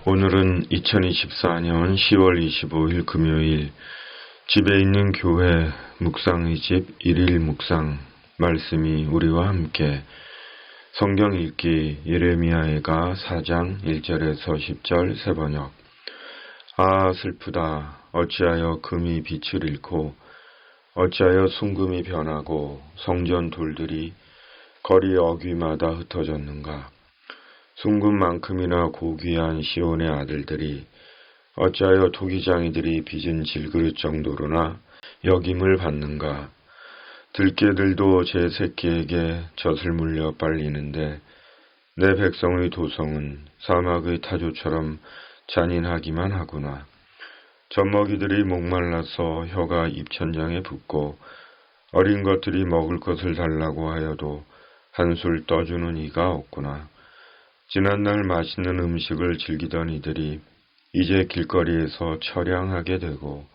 오늘은 2024년 10월 25일 금요일 집에 있는 교회 묵상의 집 1일 묵상 말씀이 우리와 함께 성경 읽기 예레미야애가 4장 1절에서 10절 세번역. 아 슬프다. 어찌하여 금이 빛을 잃고 어찌하여 순금이 변하고 성전 돌들이 거리 어귀마다 흩어졌는가. 순금만큼이나 고귀한 시온의 아들들이 어찌하여 토기장이들이 빚은 질그릇 정도로나 여김을 받는가. 들깨들도 제 새끼에게 젖을 물려 빨리는데 내 백성의 도성은 사막의 타조처럼 잔인하기만 하구나. 젖먹이들이 목말라서 혀가 입천장에 붙고 어린 것들이 먹을 것을 달라고 하여도 한술 떠주는 이가 없구나. 지난날 맛있는 음식을 즐기던 이들이 이제 길거리에서 처량하게 되고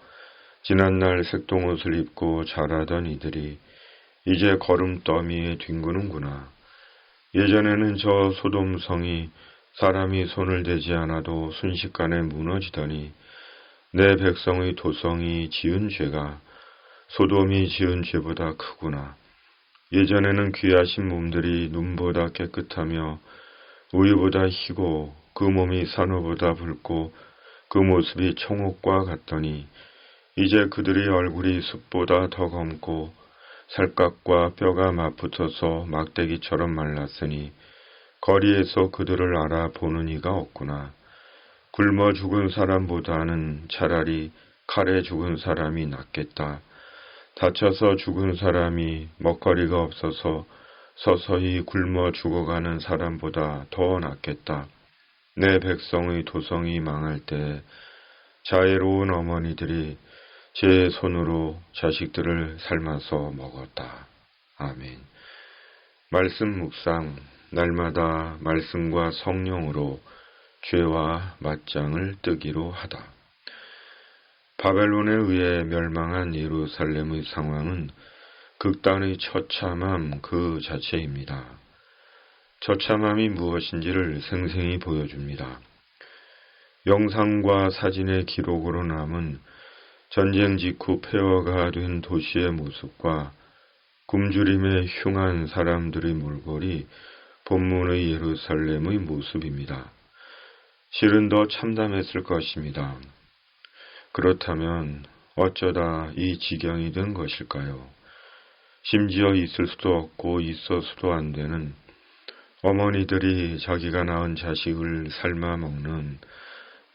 지난날 색동옷을 입고 자라던 이들이 이제 거름더미에 뒹구는구나. 예전에는 저 소돔성이 사람이 손을 대지 않아도 순식간에 무너지더니 내 백성의 도성이 지은 죄가 소돔이 지은 죄보다 크구나. 예전에는 귀하신 몸들이 눈보다 깨끗하며 우유보다 희고 그 몸이 산호보다 붉고 그 모습이 청옥과 같더니 이제 그들의 얼굴이 숯보다 더 검고 살갗과 뼈가 맞붙어서 막대기처럼 말랐으니 거리에서 그들을 알아보는 이가 없구나. 굶어 죽은 사람보다는 차라리 칼에 죽은 사람이 낫겠다. 다쳐서 죽은 사람이 먹거리가 없어서 서서히 굶어 죽어가는 사람보다 더 낫겠다. 내 백성의 도성이 망할 때 자애로운 어머니들이 제 손으로 자식들을 삶아서 먹었다. 아멘. 말씀 묵상, 날마다 말씀과 성령으로 죄와 맞짱을 뜨기로 하다. 바벨론에 의해 멸망한 예루살렘의 상황은 극단의 처참함 그 자체입니다. 처참함이 무엇인지를 생생히 보여줍니다. 영상과 사진의 기록으로 남은 전쟁 직후 폐허가 된 도시의 모습과 굶주림에 흉한 사람들의 몰골이 본문의 예루살렘의 모습입니다. 실은 더 참담했을 것입니다. 그렇다면 어쩌다 이 지경이 된 것일까요? 심지어 있을 수도 없고 있어서도 안 되는 어머니들이 자기가 낳은 자식을 삶아 먹는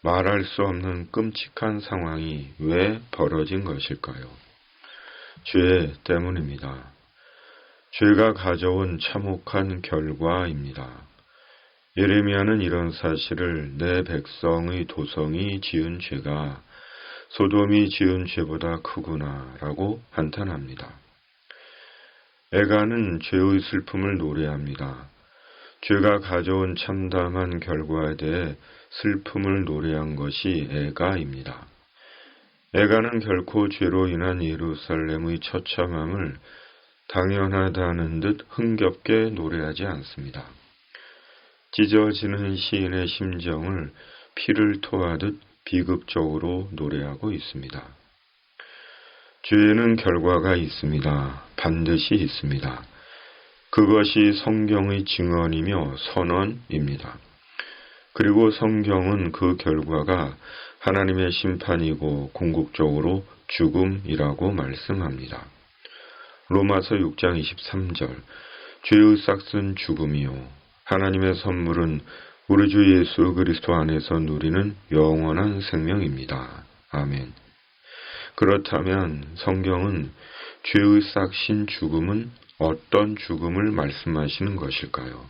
말할 수 없는 끔찍한 상황이 왜 벌어진 것일까요? 죄 때문입니다. 죄가 가져온 참혹한 결과입니다. 예레미야는 이런 사실을 내 백성의 도성이 지은 죄가 소돔이 지은 죄보다 크구나 라고 한탄합니다. 애가는 죄의 슬픔을 노래합니다. 죄가 가져온 참담한 결과에 대해 슬픔을 노래한 것이 애가입니다. 애가는 결코 죄로 인한 예루살렘의 처참함을 당연하다는 듯 흥겹게 노래하지 않습니다. 찢어지는 시인의 심정을 피를 토하듯 비극적으로 노래하고 있습니다. 죄에는 결과가 있습니다. 반드시 있습니다. 그것이 성경의 증언이며 선언입니다. 그리고 성경은 그 결과가 하나님의 심판이고 궁극적으로 죽음이라고 말씀합니다. 로마서 6장 23절 죄의 싹은 죽음이요 하나님의 선물은 우리 주 예수 그리스도 안에서 누리는 영원한 생명입니다. 아멘. 그렇다면 성경은 죄의 싹신 죽음은 어떤 죽음을 말씀하시는 것일까요?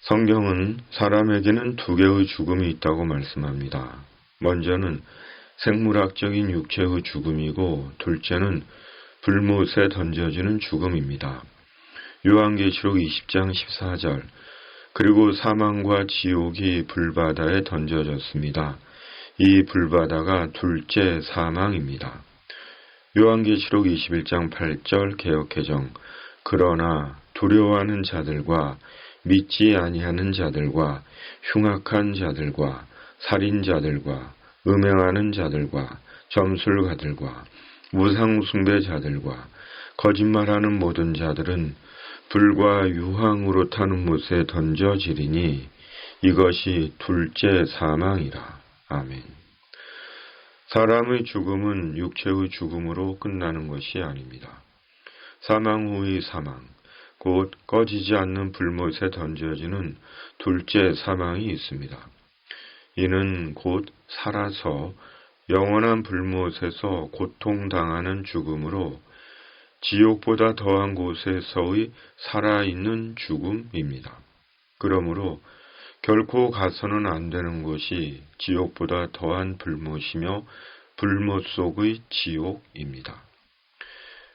성경은 사람에게는 두 개의 죽음이 있다고 말씀합니다. 먼저는 생물학적인 육체의 죽음이고 둘째는 불못에 던져지는 죽음입니다. 요한계시록 20장 14절 그리고 사망과 지옥이 불바다에 던져졌습니다. 이 불바다가 둘째 사망입니다. 요한계시록 21장 8절 개역개정 그러나 두려워하는 자들과 믿지 아니하는 자들과 흉악한 자들과 살인자들과 음행하는 자들과 점술가들과 우상숭배자들과 거짓말하는 모든 자들은 불과 유황으로 타는 못에 던져지리니 이것이 둘째 사망이라. 아멘. 사람의 죽음은 육체의 죽음으로 끝나는 것이 아닙니다. 사망 후의 사망, 곧 꺼지지 않는 불못에 던져지는 둘째 사망이 있습니다. 이는 곧 살아서 영원한 불못에서 고통당하는 죽음으로 지옥보다 더한 곳에서의 살아있는 죽음입니다. 그러므로 결코 가서는 안 되는 곳이 지옥보다 더한 불못이며 불못 속의 지옥입니다.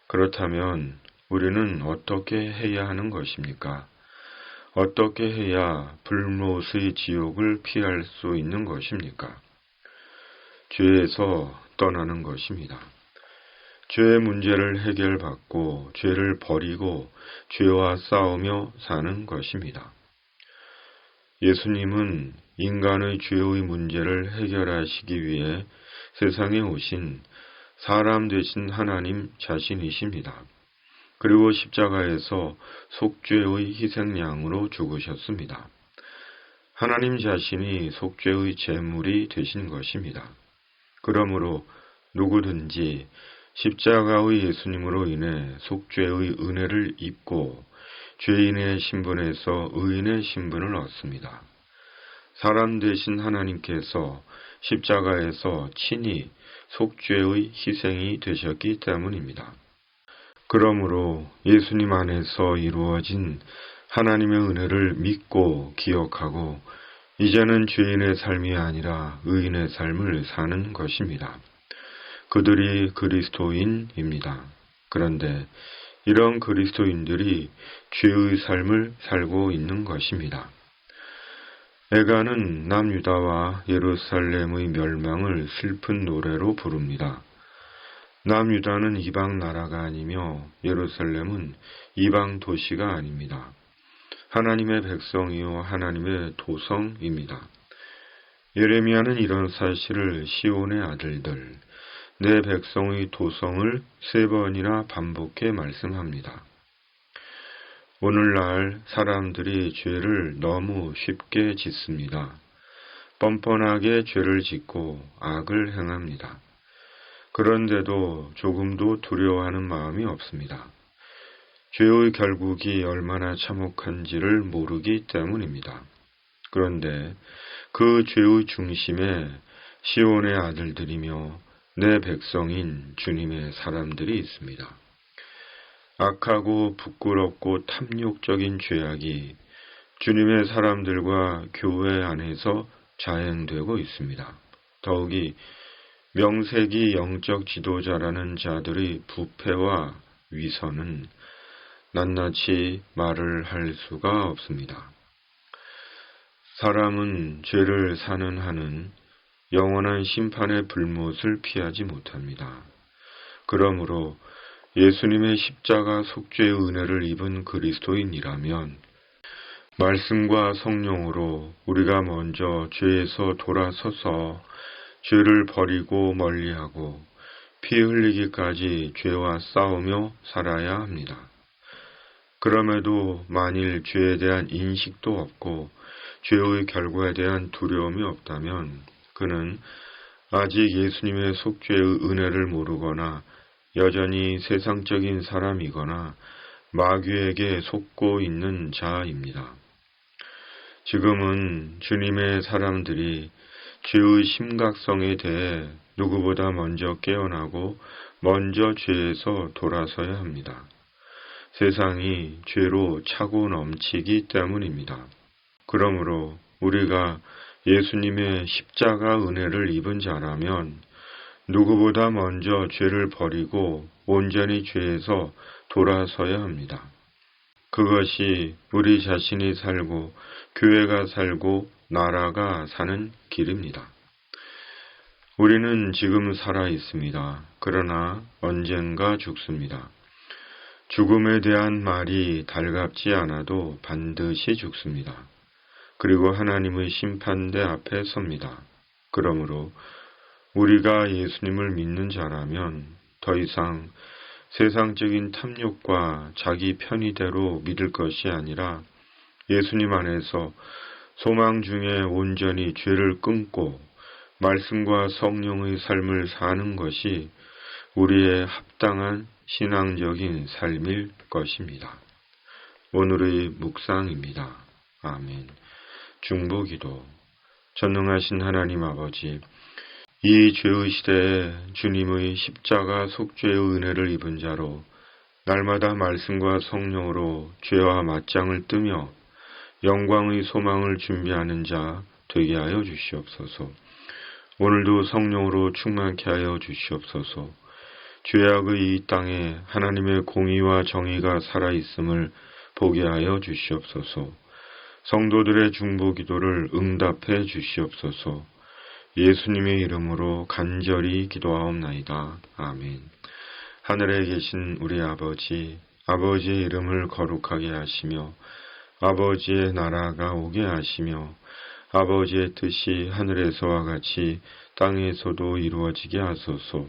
그렇다면 우리는 어떻게 해야 하는 것입니까? 어떻게 해야 불못의 지옥을 피할 수 있는 것입니까? 죄에서 떠나는 것입니다. 죄의 문제를 해결받고 죄를 버리고 죄와 싸우며 사는 것입니다. 예수님은 인간의 죄의 문제를 해결하시기 위해 세상에 오신 사람 되신 하나님 자신이십니다. 그리고 십자가에서 속죄의 희생양으로 죽으셨습니다. 하나님 자신이 속죄의 제물이 되신 것입니다. 그러므로 누구든지 십자가의 예수님으로 인해 속죄의 은혜를 입고 죄인의 신분에서 의인의 신분을 얻습니다. 사람 되신 하나님께서 십자가에서 친히 속죄의 희생이 되셨기 때문입니다. 그러므로 예수님 안에서 이루어진 하나님의 은혜를 믿고 기억하고 이제는 죄인의 삶이 아니라 의인의 삶을 사는 것입니다. 그들이 그리스도인입니다. 그런데 이런 그리스도인들이 죄의 삶을 살고 있는 것입니다. 애가는 남유다와 예루살렘의 멸망을 슬픈 노래로 부릅니다. 남유다는 이방 나라가 아니며 예루살렘은 이방 도시가 아닙니다. 하나님의 백성이요 하나님의 도성입니다. 예레미야는 이런 사실을 시온의 아들들, 내 백성의 도성을 3번이나 반복해 말씀합니다. 오늘날 사람들이 죄를 너무 쉽게 짓습니다. 뻔뻔하게 죄를 짓고 악을 행합니다. 그런데도 조금도 두려워하는 마음이 없습니다. 죄의 결국이 얼마나 참혹한지를 모르기 때문입니다. 그런데 그 죄의 중심에 시온의 아들들이며 내 백성인 주님의 사람들이 있습니다. 악하고 부끄럽고 탐욕적인 죄악이 주님의 사람들과 교회 안에서 자행되고 있습니다. 더욱이 명색이 영적 지도자라는 자들의 부패와 위선은 낱낱이 말을 할 수가 없습니다. 사람은 죄를 사는 한은 영원한 심판의 불못을 피하지 못합니다. 그러므로 예수님의 십자가 속죄의 은혜를 입은 그리스도인이라면 말씀과 성령으로 우리가 먼저 죄에서 돌아서서 죄를 버리고 멀리하고 피 흘리기까지 죄와 싸우며 살아야 합니다. 그럼에도 만일 죄에 대한 인식도 없고 죄의 결과에 대한 두려움이 없다면 그는 아직 예수님의 속죄의 은혜를 모르거나 여전히 세상적인 사람이거나 마귀에게 속고 있는 자입니다. 지금은 주님의 사람들이 죄의 심각성에 대해 누구보다 먼저 깨어나고 먼저 죄에서 돌아서야 합니다. 세상이 죄로 차고 넘치기 때문입니다. 그러므로 우리가 예수님의 십자가 은혜를 입은 자라면 누구보다 먼저 죄를 버리고 온전히 죄에서 돌아서야 합니다. 그것이 우리 자신이 살고 교회가 살고 나라가 사는 길입니다. 우리는 지금 살아 있습니다. 그러나 언젠가 죽습니다. 죽음에 대한 말이 달갑지 않아도 반드시 죽습니다. 그리고 하나님의 심판대 앞에 섭니다. 그러므로 우리가 예수님을 믿는 자라면 더 이상 세상적인 탐욕과 자기 편의대로 믿을 것이 아니라 예수님 안에서 소망 중에 온전히 죄를 끊고 말씀과 성령의 삶을 사는 것이 우리의 합당한 신앙적인 삶일 것입니다. 오늘의 묵상입니다. 아멘. 중보기도. 전능하신 하나님 아버지, 이 죄의 시대에 주님의 십자가 속죄의 은혜를 입은 자로 날마다 말씀과 성령으로 죄와 맞짱을 뜨며 영광의 소망을 준비하는 자 되게 하여 주시옵소서. 오늘도 성령으로 충만케 하여 주시옵소서. 죄악의 이 땅에 하나님의 공의와 정의가 살아있음을 보게 하여 주시옵소서. 성도들의 중보기도를 응답해 주시옵소서. 예수님의 이름으로 간절히 기도하옵나이다. 아멘. 하늘에 계신 우리 아버지, 아버지의 이름을 거룩하게 하시며 아버지의 나라가 오게 하시며 아버지의 뜻이 하늘에서와 같이 땅에서도 이루어지게 하소서.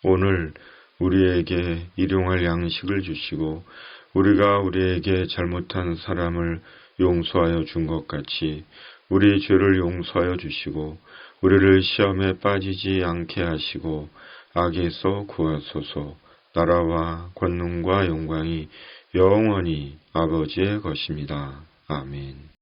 오늘 우리에게 일용할 양식을 주시고 우리가 우리에게 잘못한 사람을 용서하여 준 것 같이 우리 죄를 용서하여 주시고 우리를 시험에 빠지지 않게 하시고 악에서 구하소서. 나라와 권능과 영광이 영원히 아버지의 것입니다. 아멘.